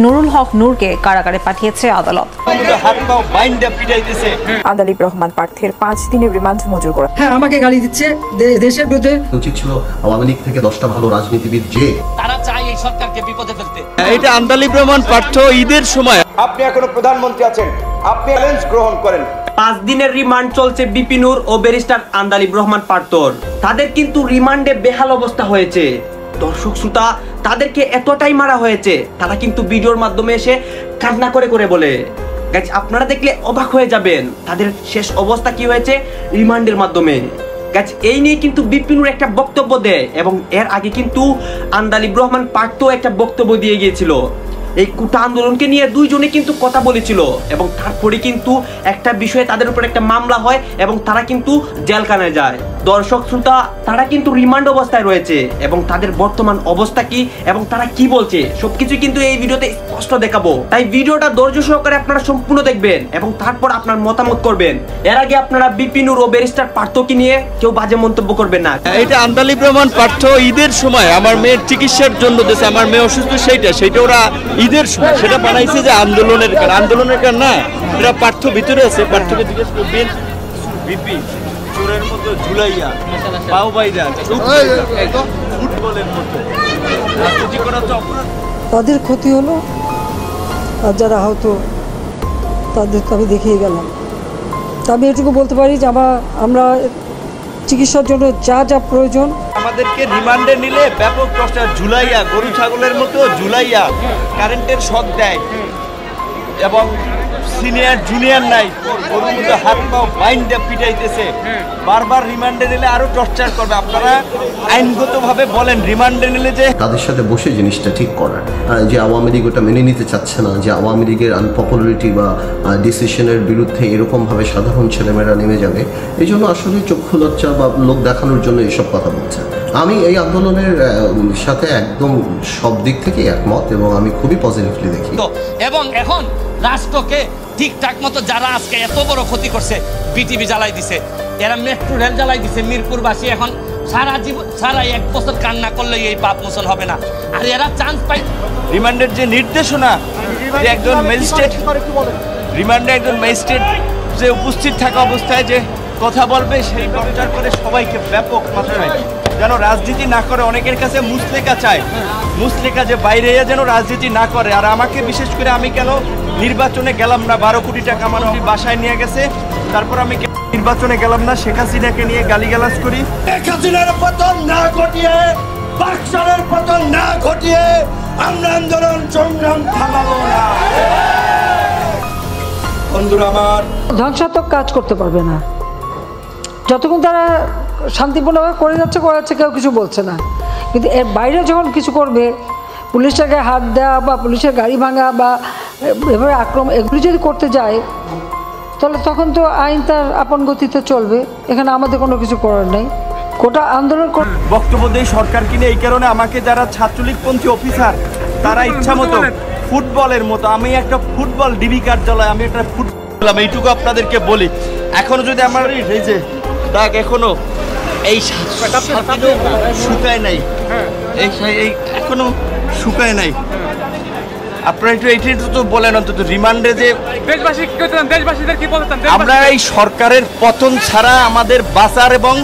নুরুল হক নূরকে কারাগারে পাঠিয়েছে আদালত। আন্দালিব রহমান প্রার্থীর 5 দিনের রিমান্ড মঞ্জুর করে। হ্যাঁ, আমাকে গালি দিচ্ছে, দেশের বিরুদ্ধে। উচিত ছিল আওয়ামী লীগ থেকে 10টা ভালো রাজনীতিবিদ যে তারা চায় এই সরকারকে বিপদে ফেলতে। এটা আন্দালিব রহমান প্রার্থী ঈদের সময়। আপনি এখনো প্রধানমন্ত্রী আছেন, আপনি চ্যালেঞ্জ গ্রহণ করেন। 5 দিনের রিমান্ড চলছে বিপি নূর ও ব্যারিস্টার আন্দালিব রহমান প্রার্থীর। তাদের কিন্তু রিমান্ডে বেহাল অবস্থা হয়েছে। দর্শক শ্রোতা, তাদেরকে এতটাই মারা হয়েছে, তারা কিন্তু ভিডিওর মাধ্যমে এসে কান্না করে করে বলে। গাইস, আপনারা দেখলে অবাক হয়ে যাবেন তাদের শেষ অবস্থা কি হয়েছে রিমান্ডের মাধ্যমে। গাইস, এই নিয়ে কিন্তু বিপি নূর একটা বক্তব্য দেয় এবং এর আগে কিন্তু আন্দালিব রহমান প্রার্থীও একটা বক্তব্য দিয়ে গিয়েছিল। এই কোটা আন্দোলনকে নিয়ে দুইজনে কিন্তু কথা বলেছিল এবং তারপরে কিন্তু একটা বিষয়ে তাদের উপর একটা মামলা হয় এবং তারা কিন্তু জেলখানায় যায়। দর্শক শ্রোতা, তারা কিন্তু রিমান্ড অবস্থায় রয়েছে এবং তাদের বর্তমান অবস্থা কি এবং তারা কি বলছে সবকিছু কিন্তু এই ভিডিওতে স্পষ্ট দেখাবো। তাই ভিডিওটা ধৈর্য সহকারে আপনারা সম্পূর্ণ দেখবেন এবং তারপর আপনার মতামত করবেন। এর আগে আপনারা বিপি নূর ও ব্যারিস্টার প্রার্থীকে নিয়ে কেউ বাজে মন্তব্য করবেন না। এটা আন্দালিব রহমান প্রার্থী ঈদের সময় আমার মেয়ের চিকিৎসার জন্য দেশে, আমার মেয়ে অসুস্থ, সেইটা ওরা ঈদের সময় সেটা বানাইছে যে আন্দোলনের কারণ না, এটা পার্থ ভিতরে আছে। পার্থকে জিজ্ঞেস করবেন বিপি চোরের মতো ঝুলাইয়া পাও বাইরা ফুটবলের মতো রাজনীতি করা তো অপরাধ। তাদের ক্ষতি হলো আর যারা হয়তো তাদেরকে আমি দেখিয়ে গেলাম। আমি এটুকু বলতে পারি যে আমরা চিকিৎসার জন্য যা যা প্রয়োজন। আমাদেরকে রিমান্ডে নিলে ব্যাপক কষ্ট, ঝুলাইয়া গরু ছাগলের মতো ঝুলাইয়া কারেন্টের শক দেয় এবং সিনিয়র জুনিয়র নাই, গরুর মতো হাত পাও বাইন্ডে পিটাইতেছে। বারবার রিমান্ডে নিলে আরো টর্চার করবে। আপনারা আইনগতভাবে বলেন রিমান্ডে নিলে যে তাদের সাথে বসে জিনিসটা ঠিক করার, যে আওয়ামী লীগ ওটা মেনে নিতে চাচ্ছে না, যে আওয়ামী লীগের আনপপুলারিটি বা ডিসিশনের বিরুদ্ধে এরকমভাবে সাধারণ ছেলেমেয়েরা নেমে যাবে, এই জন্য আসলে চক্ষু লজ্জা বা লোক দেখানোর জন্য এসব কথা বলছে। আমি এই আন্দোলনের সাথে একদম সব দিক থেকে একমত এবং আমি খুবই পজিটিভলি দেখি। এবং এখন রাষ্ট্রকে ঠিকঠাক মতো যারা আজকে এত বড় ক্ষতি করছে, বিটিভি জ্বালাই দিছে, এরা মেট্রো রেল জ্বালাই দিছে, মিরপুরবাসী এখন সারা 1 বছর কান্না করলে এই পাপ মোচন হবে না। আর এরা চান্স পাই রিমান্ডের যে নির্দেশনা, যে একজন ম্যাজিস্ট্রেট রিমান্ডে একজন ম্যাজিস্ট্রেট যে উপস্থিত থাকা অবস্থায় যে কথা বলবে, সেই টর্চার করে সবাইকে ব্যাপক মাত্রায় যেন রাজনীতি না করে। অনেকের কাছে মুসলেকা চায়, মুসলেকা যে বাইরে যেন রাজনীতি না করে। আর আমাকে বিশেষ করে, আমি কেন নির্বাচনে গেলাম না, 12 কোটি টাকা আমার বাসায় নিয়ে গেছে, তারপর আমি নির্বাচনে গেলাম না, শেখ হাসিনাকে নিয়ে গালিগালাজ করি। শেখ হাসিনার পতন না ঘটিয়ে, বাকশালের পতন না ঘটিয়ে আমরা আন্দোলন সংগ্রাম থামাবো না। বন্ধুরা আমার, ধ্বংসাত্মক কাজ করতে পারবে না যতক্ষণ তারা শান্তিপূর্ণভাবে করে যাচ্ছে, কেউ কিছু বলছে না। কিন্তু এর বাইরে যখন কিছু করবে, পুলিশের গায়ে হাত দেওয়া বা পুলিশের গাড়ি ভাঙা বা এভাবে আক্রমণ, এগুলি যদি করতে যায় তাহলে তখন তো আইন তার আপন গতিতে চলবে। এখানে আমাদের কোনো কিছু করার নেই। কোটা আন্দোলন বক্তব্য দেয় সরকার কিনে, এই কারণে আমাকে যারা ছাত্রলীগপন্থী অফিসার তারা ইচ্ছা মতো ফুটবলের মতো, আমি একটা ফুটবল ডিবি কার্যালয়, আমি একটা ফুটবল, এইটুকু আপনাদেরকে বলি। এখনো যদি আমার এই যে দাগ এখনো এই শুকায় নাই, এই এখনো শুকায় নাই। আপনারা একটু এইটা তো বলেন অন্তত রিমান্ডে যে দেশবাসীদের কি বলতেন। আমরা এই সরকারের পতন ছাড়া আমাদের বাঁচার এবং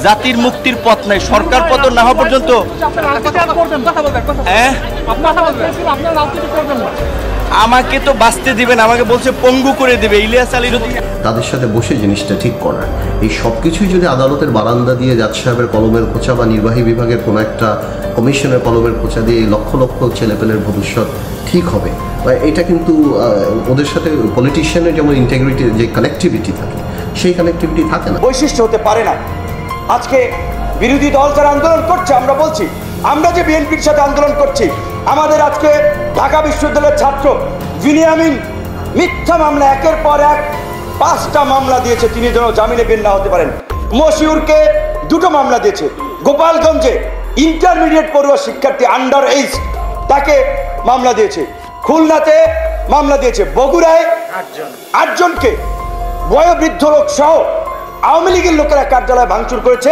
জাতির মুক্তির পথ নাই। সরকার পতন না হওয়া পর্যন্ত আমাকে তো বাঁচতে দিবেন, আমাকে বলছে পঙ্গু করে দিবে ইলিয়াস আলী। তাদের সাথে বসে জিনিসটা ঠিক করার, এই সব কিছুই যদি আদালতের বারান্দা দিয়ে জাজ সাহেবের কলমের খোঁচা বা নির্বাহী বিভাগের কোনো একটা কমিশনের কলমের খোঁচা দিয়ে লক্ষ লক্ষ ছেলেপেলের ভবিষ্যৎ ঠিক হবে, এটা কিন্তু ওদের সাথে পলিটিশিয়ানের যেমন ইন্টিগ্রিটি, যে কানেক্টিভিটি থাকে, সেই কানেক্টিভিটি থাকে না, বৈশিষ্ট্য হতে পারে না। আজকে বিরোধী দল যারা আন্দোলন করছে, আমরা বলছি, আমরা যে বিএনপির সাথে আন্দোলন করছি, আমাদের আজকে ঢাকা বিশ্ববিদ্যালয়ের ছাত্র বিনিয়ামিন মিথ্যা মামলা একের পর এক 5টা মামলা দিয়েছে, তিনি যেন জামিনে বের না হতে পারেন। মশিউরকে 2টো মামলা দিয়েছে। গোপালগঞ্জে ইন্টারমিডিয়েট পড়ুয়া শিক্ষার্থী আন্ডার এজ, তাকে মামলা দিয়েছে। খুলনাতে মামলা দিয়েছে। বগুড়ায় 8জনকে বয়োবৃদ্ধ লোক সহ আওয়ামী লীগের লোকেরা কার্যালয় ভাঙচুর করেছে,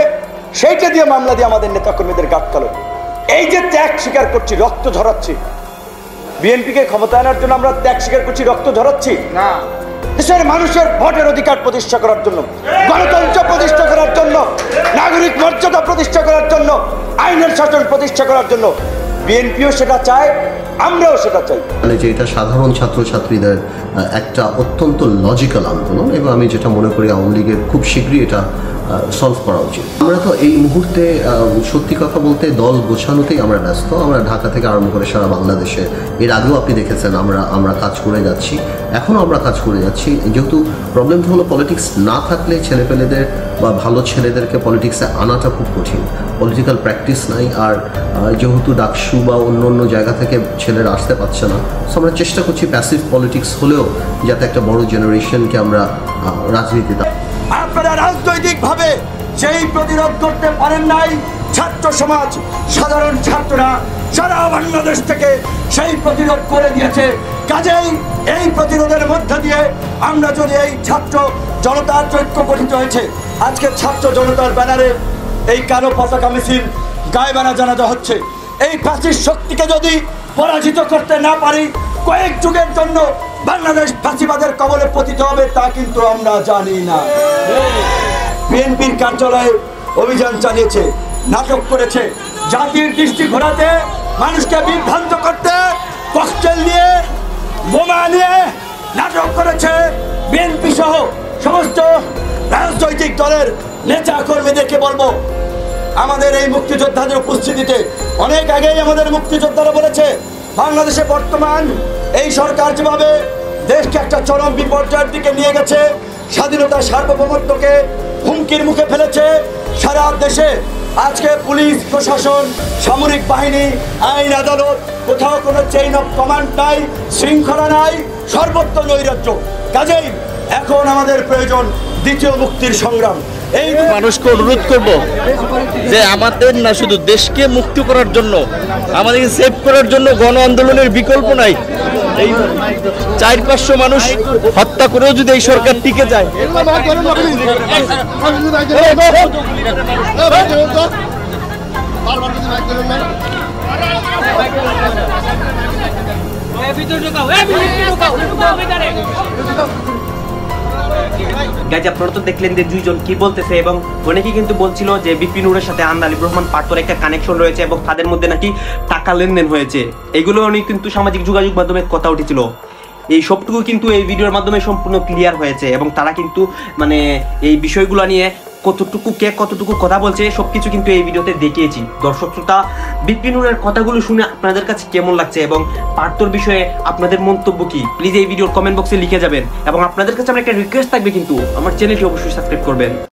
সেইটা দিয়ে মামলা দিয়ে আমাদের নেতাকর্মীদের গাঁটকালো। এই যে ত্যাগ স্বীকার করছি, রক্ত ঝরাচ্ছি, বিএনপিকে ক্ষমতা আনার জন্য আমরা ত্যাগ স্বীকার করছি, রক্ত ঝরাচ্ছি না। দেশের মানুষের ভোটের অধিকার প্রতিষ্ঠা করার জন্য, গণতন্ত্র প্রতিষ্ঠা করার জন্য, নাগরিক মর্যাদা প্রতিষ্ঠা করার জন্য, আইনের শাসন প্রতিষ্ঠা করার জন্য বিএনপিও সেটা চায়, আমরাও সেটা চাই। মানে যে এটা সাধারণ ছাত্রছাত্রীদের একটা অত্যন্ত লজিক্যাল আন্দোলন, এবং আমি যেটা মনে করি আওয়ামী লীগের খুব শীঘ্রই এটা সলভ করা উচিত। আমরা তো এই মুহূর্তে সত্যি কথা বলতে দল গোছানোতেই আমরা ব্যস্ত। আমরা ঢাকা থেকে আরম্ভ করে সারা বাংলাদেশে, এর আগেও আপনি দেখেছেন আমরা কাজ করে যাচ্ছি, এখনও আমরা কাজ করে যাচ্ছি। যেহেতু প্রবলেমটা হলো পলিটিক্স না থাকলে ছেলেপেলেদের বা ভালো ছেলেদেরকে পলিটিক্সে আনাটা খুব কঠিন, পলিটিক্যাল প্র্যাকটিস নাই। আর যেহেতু ডাকসু বা অন্য অন্য জায়গা থেকে ছেলেরা আসতে পারছে না, সো আমরা চেষ্টা করছি প্যাসিভ পলিটিক্স হলেও যাতে একটা বড় জেনারেশনকে আমরা রাজনীতিতে। আপনারা রাজনৈতিকভাবে সেই প্রতিরোধ করতে পারেন নাই, ছাত্র সমাজ, সাধারণ ছাত্ররা সারা বাংলাদেশ থেকে সেই প্রতিরোধ করে দিয়েছে। কাজেই এই প্রতিরোধের মধ্যে দিয়ে আমরা যদি এই ছাত্র জনতার ঐক্য গঠিত হয়েছে, আজকে ছাত্র জনতার ব্যানারে এই কালো পতাকা মিছিল, গায়েবানা জানাজা হচ্ছে, এই ফাঁসির শক্তিকে যদি পরাজিত করতে না পারি, কয়েক যুগের জন্য বাংলাদেশ ফাঁসিবাদের কবলে পতিত হবে, তা কিন্তু আমরা জানি না। বিএনপির কার্যালয়ে অভিযান চালিয়েছে, নাটক করেছে, জাতির দৃষ্টি ঘোরাতে, মানুষকে বিভ্রান্ত করতে, ককটেল নিয়ে, বোমা নিয়ে নাটক করেছে। বিএনপি সহ সমস্ত রাজনৈতিক দলের নেতা কর্মীদেরকে বলবো, আমাদের এই মুক্তিযোদ্ধাদের উপস্থিতিতে অনেক আগেই আমাদের মুক্তিযোদ্ধারা বলেছে, বাংলাদেশে বর্তমান এই সরকার যেভাবে দেশকে একটা চরম বিপর্যয়ের দিকে নিয়ে গেছে, স্বাধীনতা সার্বভৌমত্বকে হুমকির মুখে ফেলেছে, সারা দেশে আজকে পুলিশ প্রশাসন, সামরিক বাহিনী, আইন আদালত, কোথাও কোনো চেইন অফ কমান্ড নাই, শৃঙ্খলা নাই, সর্বত্র নৈরাজ্য। কাজেই এখন আমাদের প্রয়োজন দ্বিতীয় মুক্তির সংগ্রাম। এই মানুষকে অনুরোধ করব যে আমাদের না শুধু দেশকে মুক্ত করার জন্য, আমাদেরকে সেভ করার জন্য গণ আন্দোলনের বিকল্প নাই। এই 400-500 মানুষ হত্যা করেও যদি এই সরকার টিকে যায়, গাইজ আপনারা তো দেখলেন যে দুইজন কি বলতেছে, এবং অনেকে কিন্তু বলছিল যে বিপি নূরের সাথে আন্দালিব রহমান পার্থর একটা কানেকশন রয়েছে এবং তাদের মধ্যে নাকি টাকা লেনদেন হয়েছে। এগুলো অনেক কিন্তু সামাজিক যোগাযোগ মাধ্যমে কথা উঠেছিল। এই সবটুকু কিন্তু এই ভিডিওর মাধ্যমে সম্পূর্ণ ক্লিয়ার হয়েছে, এবং তারা কিন্তু মানে এই বিষয়গুলো নিয়ে কতটুকু কথা বলছে সবকিছু কিন্তু এই ভিডিওতে দেখিয়েছি। দর্শক শ্রোতা, বিপি নূরের কথাগুলো শুনে আপনাদের কাছে কেমন লাগছে এবং পার্থর বিষয়ে আপনাদের মন্তব্য কি, প্লিজ এই ভিডিওর কমেন্ট বক্সে লিখে যাবেন। এবং আপনাদের কাছে আমার একটা রিকোয়েস্ট থাকবে, কিন্তু আমার চ্যানেলটি অবশ্যই সাবস্ক্রাইব করবেন।